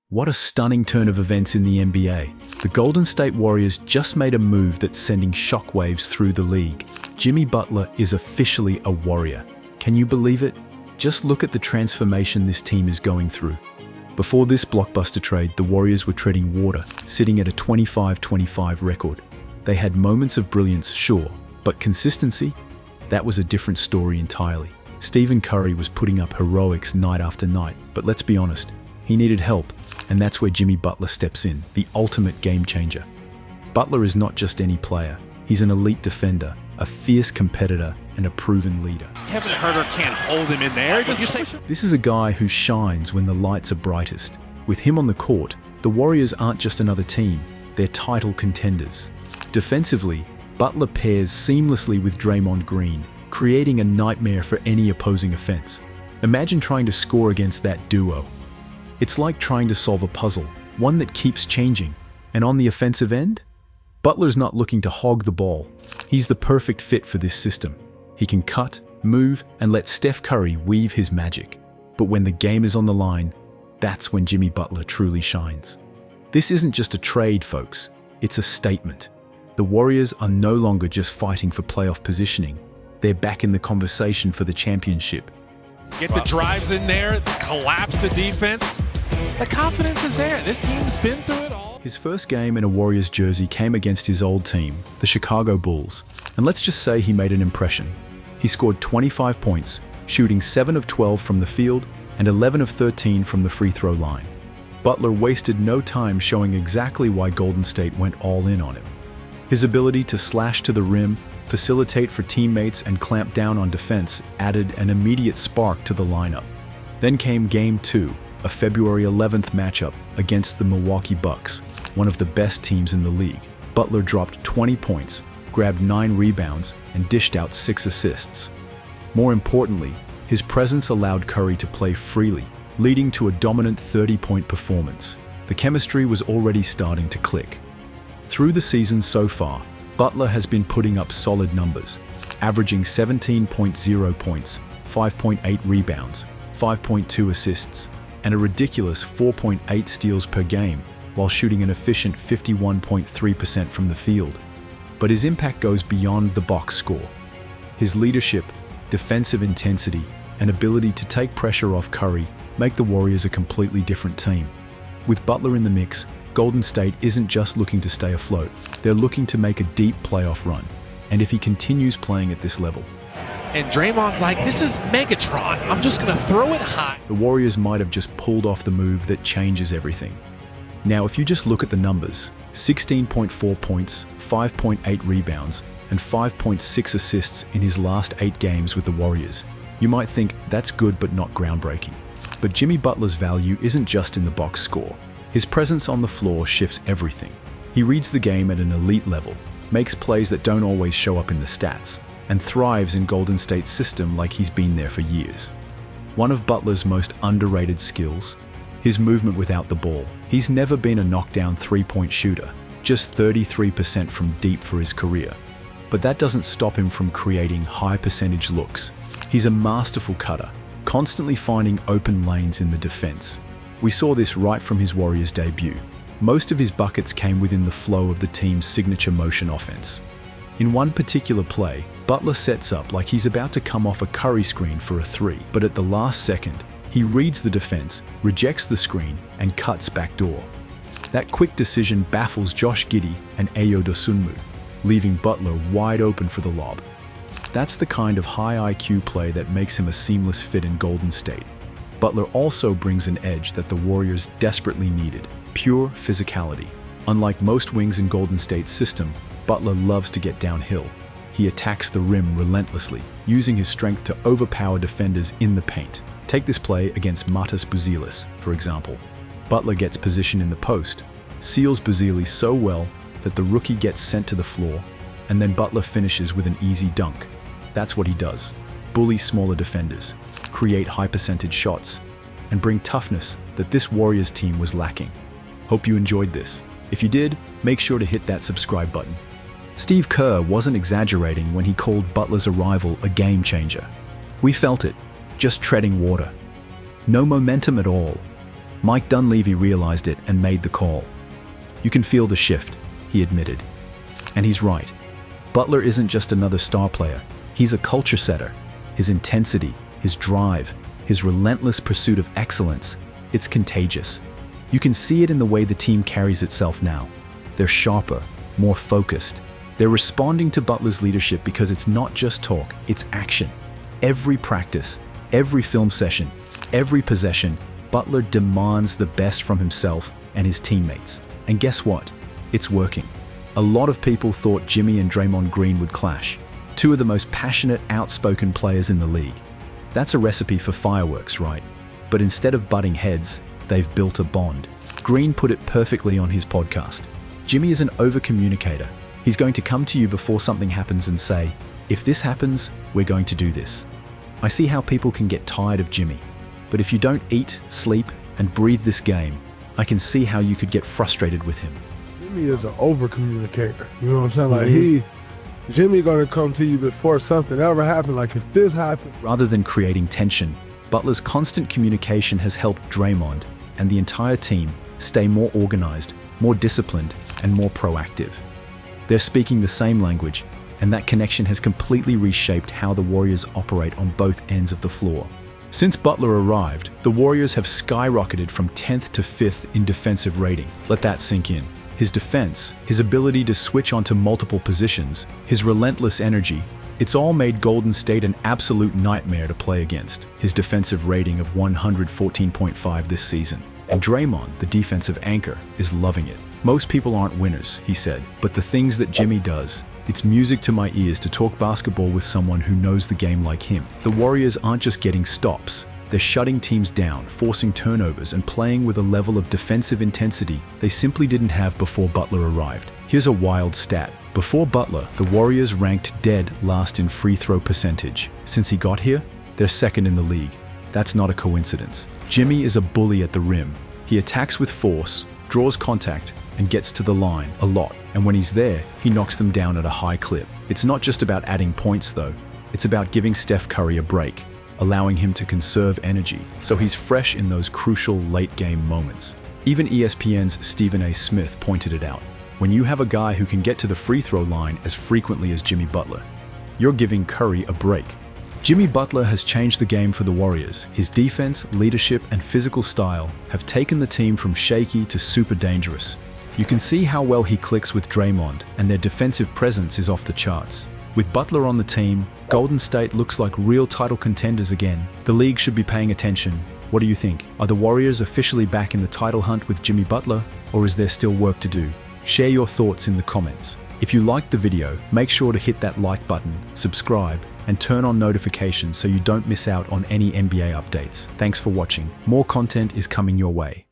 What a stunning turn of events in the NBA. The Golden State Warriors just made a move that's sending shockwaves through the league. Jimmy Butler is officially a Warrior. Can you believe it? Just look at the transformation this team is going through. Before this blockbuster trade, the Warriors were treading water, sitting at a 25-25 record. They had moments of brilliance, sure, but consistency? That was a different story entirely. Steph Curry was putting up heroics night after night, but let's be honest, he needed help. And that's where Jimmy Butler steps in, the ultimate game changer. Butler is not just any player. He's an elite defender, a fierce competitor, and a proven leader. Kevin Herter can't hold him in there. This is a guy who shines when the lights are brightest. With him on the court, the Warriors aren't just another team, they're title contenders. Defensively, Butler pairs seamlessly with Draymond Green, creating a nightmare for any opposing offense. Imagine trying to score against that duo. It's like trying to solve a puzzle, one that keeps changing. And on the offensive end? Butler's not looking to hog the ball. He's the perfect fit for this system. He can cut, move, and let Steph Curry weave his magic. But when the game is on the line, that's when Jimmy Butler truly shines. This isn't just a trade, folks. It's a statement. The Warriors are no longer just fighting for playoff positioning. They're back in the conversation for the championship. Get the drives in there, collapse the defense. The confidence is there. This team's been through it all. His first game in a Warriors jersey came against his old team, the Chicago Bulls. And let's just say he made an impression. He scored 25 points, shooting 7 of 12 from the field and 11 of 13 from the free throw line. Butler wasted no time showing exactly why Golden State went all in on him. His ability to slash to the rim, facilitate for teammates, and clamp down on defense added an immediate spark to the lineup. Then came Game 2, a February 11th matchup against the Milwaukee Bucks, one of the best teams in the league. Butler dropped 20 points, grabbed 9 rebounds, and dished out 6 assists. More importantly, his presence allowed Curry to play freely, leading to a dominant 30-point performance. The chemistry was already starting to click. Through the season so far, Butler has been putting up solid numbers, averaging 17.0 points, 5.8 rebounds, 5.2 assists, and a ridiculous 4.8 steals per game, while shooting an efficient 51.3% from the field. But his impact goes beyond the box score. His leadership, defensive intensity, and ability to take pressure off Curry make the Warriors a completely different team. With Butler in the mix, Golden State isn't just looking to stay afloat, they're looking to make a deep playoff run. And if he continues playing at this level, and Draymond's like, this is Megatron, I'm just gonna throw it high. The Warriors might have just pulled off the move that changes everything. Now, if you just look at the numbers, 16.4 points, 5.8 rebounds, and 5.6 assists in his last 8 games with the Warriors, you might think that's good but not groundbreaking. But Jimmy Butler's value isn't just in the box score. His presence on the floor shifts everything. He reads the game at an elite level, makes plays that don't always show up in the stats, and thrives in Golden State's system like he's been there for years. One of Butler's most underrated skills, his movement without the ball. He's never been a knockdown three-point shooter, just 33% from deep for his career. But that doesn't stop him from creating high-percentage looks. He's a masterful cutter, constantly finding open lanes in the defense. We saw this right from his Warriors debut. Most of his buckets came within the flow of the team's signature motion offense. In one particular play, Butler sets up like he's about to come off a Curry screen for a 3, but at the last second, he reads the defense, rejects the screen, and cuts backdoor. That quick decision baffles Josh Giddey and Ayo Dosunmu, leaving Butler wide open for the lob. That's the kind of high IQ play that makes him a seamless fit in Golden State. Butler also brings an edge that the Warriors desperately needed, pure physicality. Unlike most wings in Golden State's system, Butler loves to get downhill. He attacks the rim relentlessly, using his strength to overpower defenders in the paint. Take this play against Matas Buzelis, for example. Butler gets position in the post, seals Buzelis so well that the rookie gets sent to the floor, and then Butler finishes with an easy dunk. That's what he does. Bully smaller defenders, create high-percentage shots, and bring toughness that this Warriors team was lacking. Hope you enjoyed this. If you did, make sure to hit that subscribe button. Steve Kerr wasn't exaggerating when he called Butler's arrival a game changer. We felt it, just treading water. No momentum at all. Mike Dunleavy realized it and made the call. "You can feel the shift," he admitted. And he's right. Butler isn't just another star player. He's a culture setter. His intensity, his drive, his relentless pursuit of excellence, it's contagious. You can see it in the way the team carries itself now. They're sharper, more focused. They're responding to Butler's leadership because it's not just talk, it's action. Every practice, every film session, every possession, Butler demands the best from himself and his teammates. And guess what? It's working. A lot of people thought Jimmy and Draymond Green would clash, two of the most passionate, outspoken players in the league. That's a recipe for fireworks, right? But instead of butting heads, they've built a bond. Green put it perfectly on his podcast. Jimmy is an over-communicator. He's going to come to you before something happens and say, "If this happens, we're going to do this." I see how people can get tired of Jimmy, but if you don't eat, sleep, and breathe this game, I can see how you could get frustrated with him. Jimmy is an over-communicator. You know what I'm saying? Like Jimmy gonna come to you before something ever happened. Like if this happened. Rather than creating tension, Butler's constant communication has helped Draymond and the entire team stay more organized, more disciplined, and more proactive. They're speaking the same language, and that connection has completely reshaped how the Warriors operate on both ends of the floor. Since Butler arrived, the Warriors have skyrocketed from 10th to 5th in defensive rating. Let that sink in. His defense, his ability to switch onto multiple positions, his relentless energy, it's all made Golden State an absolute nightmare to play against. His defensive rating of 114.5 this season. And Draymond, the defensive anchor, is loving it. "Most people aren't winners," he said, "but the things that Jimmy does, it's music to my ears to talk basketball with someone who knows the game like him." The Warriors aren't just getting stops. They're shutting teams down, forcing turnovers, and playing with a level of defensive intensity they simply didn't have before Butler arrived. Here's a wild stat. Before Butler, the Warriors ranked dead last in free throw percentage. Since he got here, they're second in the league. That's not a coincidence. Jimmy is a bully at the rim. He attacks with force, draws contact, and gets to the line a lot. And when he's there, he knocks them down at a high clip. It's not just about adding points though. It's about giving Steph Curry a break, allowing him to conserve energy, so he's fresh in those crucial late-game moments. Even ESPN's Stephen A. Smith pointed it out. When you have a guy who can get to the free throw line as frequently as Jimmy Butler, you're giving Curry a break. Jimmy Butler has changed the game for the Warriors. His defense, leadership, and physical style have taken the team from shaky to super dangerous. You can see how well he clicks with Draymond, and their defensive presence is off the charts. With Butler on the team, Golden State looks like real title contenders again. The league should be paying attention. What do you think? Are the Warriors officially back in the title hunt with Jimmy Butler, or is there still work to do? Share your thoughts in the comments. If you liked the video, make sure to hit that like button, subscribe, and turn on notifications so you don't miss out on any NBA updates. Thanks for watching. More content is coming your way.